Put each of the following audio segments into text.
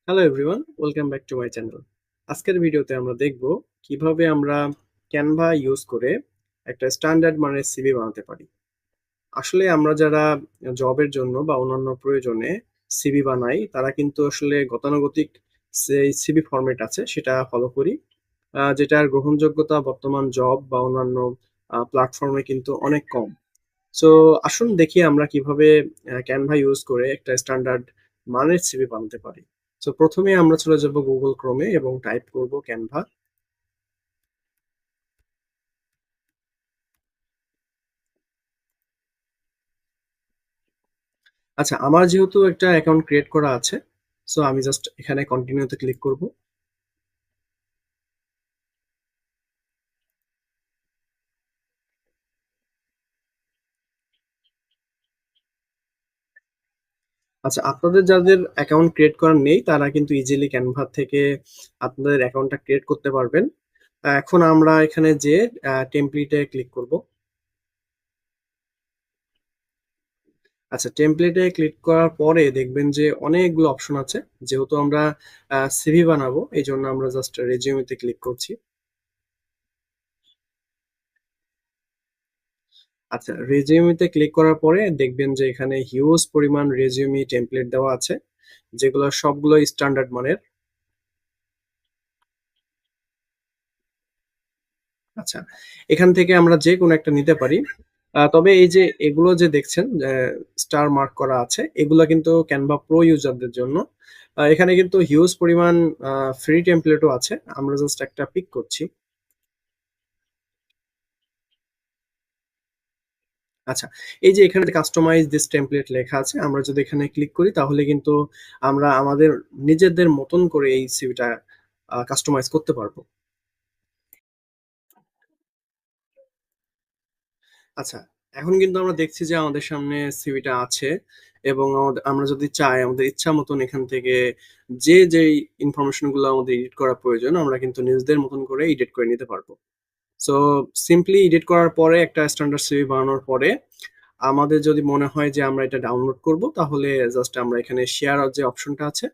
Hello everyone, welcome back to my channel. আজকের ভিডিওতে আমরা দেখব কিভাবে আমরা ক্যানভা ইউজ করে একটা স্ট্যান্ডার্ড মানের সিভি বানাতে পারি। আসলে আমরা যারা জবের জন্য বা অন্যান্য প্রয়োজনে সিভি বানাই, তারা কিন্তু আসলে গতানুগতিক যেই সিভি ফরম্যাট আছে সেটা ফলো করি। যেটার গ্রহণযোগ্যতা বর্তমান জব বা অন্যান্য প্ল্যাটফর্মে কিন্তু অনেক কম। সো আসুন দেখি আমরা কিভাবে ক্যানভা ইউজ করে একটা স্ট্যান্ডার্ড মানের সিভি বানাতে পারি। সো প্রথমে আমরা চলে যাব গুগল ক্রোমে এবং টাইপ করব ক্যানভা। আচ্ছা, আমার যেহেতু একটা অ্যাকাউন্ট ক্রিয়েট করা আছে, সো আমি জাস্ট এখানে কন্টিনিউ তে ক্লিক করব। আচ্ছা, আপনাদের যাদের অ্যাকাউন্ট ক্রিয়েট করা নেই তারা কিন্তু ইজিলি ক্যানভা থেকে আপনাদের অ্যাকাউন্টটা ক্রিয়েট করতে পারবেন। এখন আমরা এখানে যেয়ে টেমপ্লেটে ক্লিক করব। আচ্ছা, টেমপ্লেটে ক্লিক করার পরে দেখবেন যে অনেকগুলো অপশন আছে। যেহেতু আমরা সিভি বানাবো এইজন্য আমরা জাস্ট রেজিউমেতে ক্লিক করছি। আচ্ছা, রেজিউমেতে ক্লিক করার পরে দেখবেন যে এখানে হিউজ পরিমাণ রেজিউমি টেমপ্লেট দেওয়া আছে, যেগুলো সবগুলো স্ট্যান্ডার্ড মানের। আচ্ছা, এখান থেকে আমরা যেকোনো একটা নিতে পারি। তবে এই যে এগুলো যে দেখছেন স্টার মার্ক করা আছে, এগুলা কিন্তু ক্যানভা প্রো ইউজারদের জন্য। এখানে কিন্তু হিউজ পরিমাণ ফ্রি টেমপ্লেটও আছে। আমরা জাস্ট একটা পিক করছি। আচ্ছা, এই যে এখানে কাস্টমাইজ দিস টেমপ্লেট লেখা আছে, আমরা যদি এখানে ক্লিক করি তাহলে কিন্তু আমরা আমাদের নিজেদের মতন করে এই সিভিটা কাস্টমাইজ করতে পারবো। আচ্ছা, এখন কিন্তু আমরা দেখছি যে আমাদের সামনে সিভিটা আছে এবং আমরা যদি চাই আমাদের ইচ্ছা মতন এখান থেকে যেই ইনফরমেশন গুলো আমাদের এডিট করা প্রয়োজন আমরা কিন্তু নিজেদের মতন করে এডিট করে নিতে পারবো। সো সিম্পলি এডিট করার পরে একটা স্ট্যান্ডার্ড সিভি বানানোর পরে আমাদের যদি মনে হয় যে আমরা এটা ডাউনলোড করব তাহলে জাস্ট আমরা এখানে শেয়ার যে অপশনটা আছে,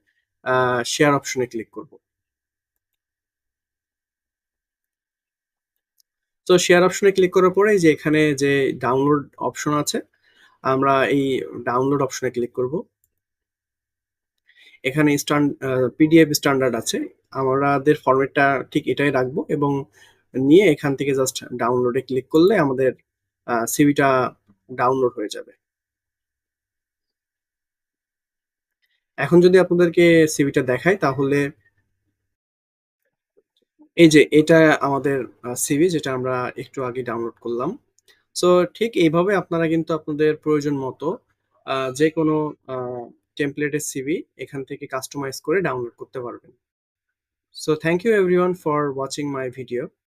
শেয়ার অপশনে ক্লিক করব। তো শেয়ার অপশনে ক্লিক করার পরে এই যে এখানে যে ডাউনলোড অপশন আছে, আমরা এই ডাউনলোড অপশনে ক্লিক করব। এখানে পিডিএফ স্ট্যান্ডার্ড আছে। আমাদের ফরম্যাটটা ঠিক এটাই রাখবো এবং নিয়ে এখান থেকে জাস্ট ডাউনলোডে ক্লিক করলে আমাদের সিভিটা ডাউনলোড হয়ে যাবে। এখন যদি আপনাদেরকে সিভিটা দেখাই তাহলে এই যে এটা আমাদের সিভি যেটা আমরা একটু আগে ডাউনলোড করলাম। সো ঠিক এইভাবে আপনারা কিন্তু আপনাদের প্রয়োজন মতো যেকোনো আ টেমপ্লেটের সিভি এখান থেকে কাস্টমাইজ করে ডাউনলোড করতে পারবেন। So thank you everyone for watching my video.